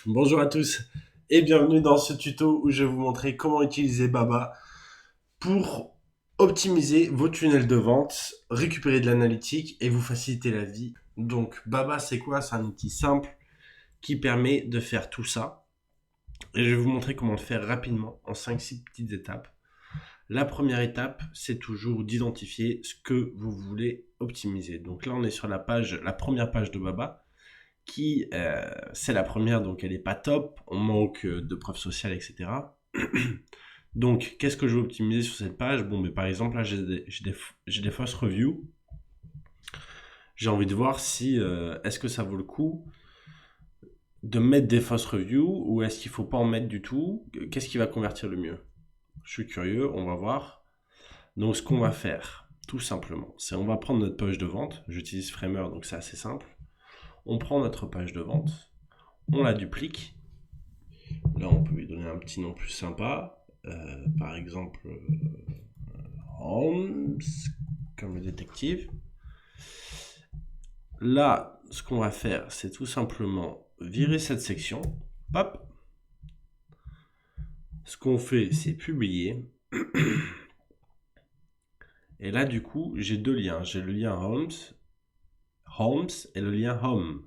Bonjour à tous et bienvenue dans ce tuto où je vais vous montrer comment utiliser Baba pour optimiser vos tunnels de vente, récupérer de l'analytique et vous faciliter la vie. Donc Baba c'est quoi? C'est un outil simple qui permet de faire tout ça et je vais vous montrer comment le faire rapidement en 5-6 petites étapes. La première étape, c'est toujours d'identifier ce que vous voulez optimiser. Donc là, on est sur la première page de Baba qui, c'est la première, donc elle est pas top, on manque de preuves sociales, etc. Donc, qu'est-ce que je veux optimiser sur cette page? Bon, mais par exemple, là, j'ai des fausses reviews. J'ai envie de voir si, est-ce que ça vaut le coup de mettre des fausses reviews ou est-ce qu'il faut pas en mettre du tout? Qu'est-ce qui va convertir le mieux? Je suis curieux, on va voir. Donc, ce qu'on va faire, tout simplement, c'est on va prendre notre page de vente. J'utilise Framer, donc c'est assez simple. On prend notre page de vente, on la duplique. Là, on peut lui donner un petit nom plus sympa. Par exemple, Holmes, comme le détective. Là, ce qu'on va faire, c'est tout simplement virer cette section. Hop. Ce qu'on fait, c'est publier. Et là, du coup, j'ai deux liens. J'ai le lien Holmes et le lien Home.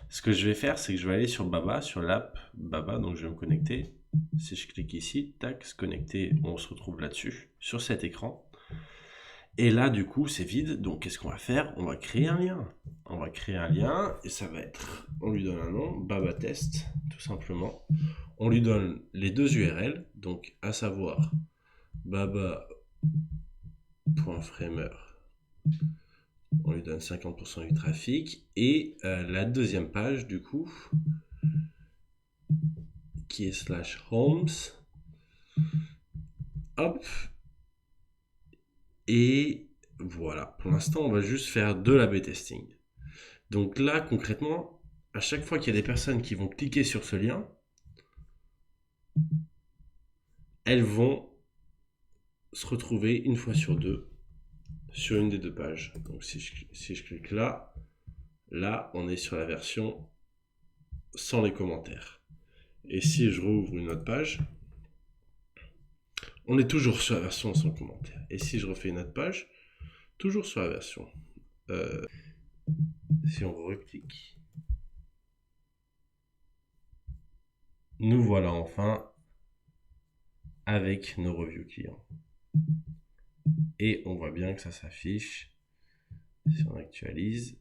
Ce que je vais faire, c'est que je vais aller sur Baba, sur l'app Baba, donc je vais me connecter. Si je clique ici, tac, se connecter, on se retrouve là-dessus, sur cet écran. Et là, du coup, c'est vide. Donc, qu'est-ce qu'on va faire? On va créer un lien. On va créer un lien et ça va être, on lui donne un nom, Baba Test, tout simplement. On lui donne les deux URL, donc à savoir baba.framer. On lui donne 50% du trafic et la deuxième page, du coup, qui est /homes. Hop. Et voilà. Pour l'instant, on va juste faire de l'A/B testing. Donc là, concrètement, à chaque fois qu'il y a des personnes qui vont cliquer sur ce lien, elles vont se retrouver une fois sur deux sur une des deux pages. Donc si je clique là, on est sur la version sans les commentaires. Et si je rouvre une autre page, on est toujours sur la version sans commentaires. Et si je refais une autre page, toujours sur la version. Euh, si on reclique, nous voilà enfin avec nos reviews clients. Et on voit bien que ça s'affiche. Si on actualise,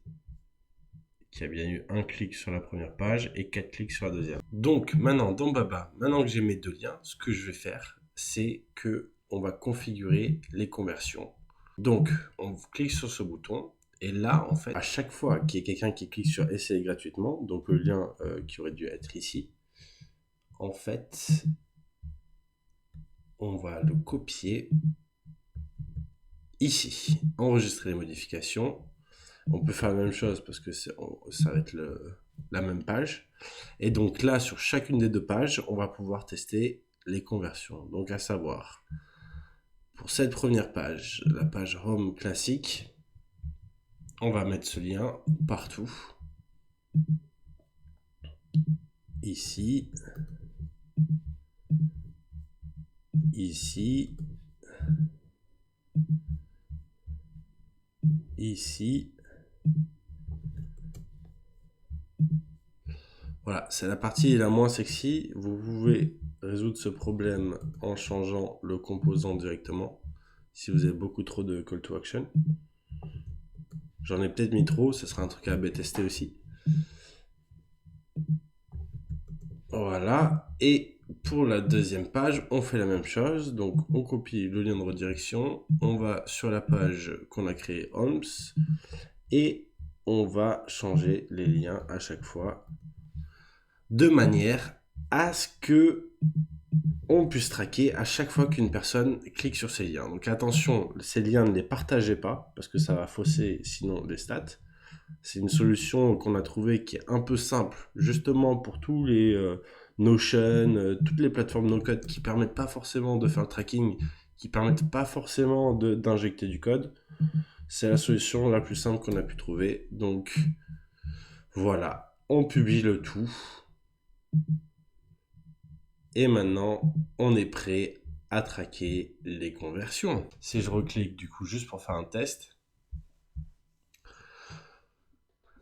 qu'il y a bien eu un clic sur la première page et 4 clics sur la deuxième. Donc maintenant dans Baba, maintenant que j'ai mes deux liens, ce que je vais faire, c'est que on va configurer les conversions. Donc on clique sur ce bouton et là en fait à chaque fois qu'il y a quelqu'un qui clique sur essayer gratuitement, donc le lien qui aurait dû être ici, en fait on va le copier ici, enregistrer les modifications. On peut faire la même chose parce que ça va être la même page. Et donc là, sur chacune des deux pages, on va pouvoir tester les conversions. Donc à savoir, pour cette première page, la page Home classique, on va mettre ce lien partout. Ici, ici, ici. Voilà, c'est la partie la moins sexy. Vous pouvez résoudre ce problème en changeant le composant directement. Si vous avez beaucoup trop de call to action. J'en ai peut-être mis trop, ce sera un truc à B tester aussi. Voilà, et pour la deuxième page, on fait la même chose. Donc on copie le lien de redirection, on va sur la page qu'on a créée Holmes et on va changer les liens à chaque fois de manière à ce que on puisse traquer à chaque fois qu'une personne clique sur ces liens. Donc attention, ces liens ne les partagez pas parce que ça va fausser sinon les stats. C'est une solution qu'on a trouvée qui est un peu simple, justement pour tous les Notion, toutes les plateformes no-code qui permettent pas forcément de faire le tracking, qui permettent pas forcément d'injecter du code. C'est la solution la plus simple qu'on a pu trouver. Donc voilà, On publie le tout. Et maintenant, on est prêt à traquer les conversions. Si je reclique du coup juste pour faire un test.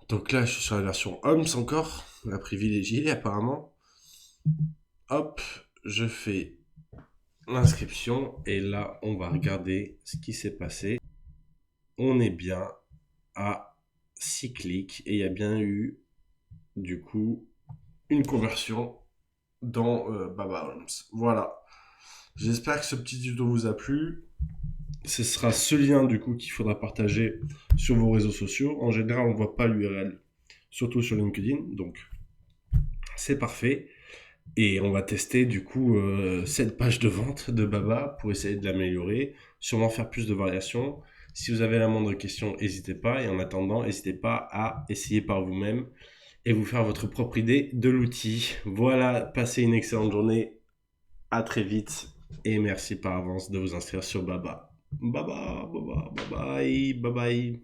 Donc là, je suis sur la version Homes encore, la privilégiée apparemment. Hop, je fais l'inscription et là, on va regarder ce qui s'est passé. On est bien à 6 clics et il y a bien eu du coup une conversion dans Baba Homes. Voilà. J'espère que ce petit tuto vous a plu. Ce sera ce lien du coup qu'il faudra partager sur vos réseaux sociaux. En général, on ne voit pas l'URL, surtout sur LinkedIn, donc c'est parfait. Et on va tester du coup cette page de vente de Baba pour essayer de l'améliorer, sûrement faire plus de variations. Si vous avez la moindre question, n'hésitez pas. Et en attendant, n'hésitez pas à essayer par vous-même et vous faire votre propre idée de l'outil. Voilà, passez une excellente journée. À très vite et merci par avance de vous inscrire sur Baba. Baba, bye bye, bye bye.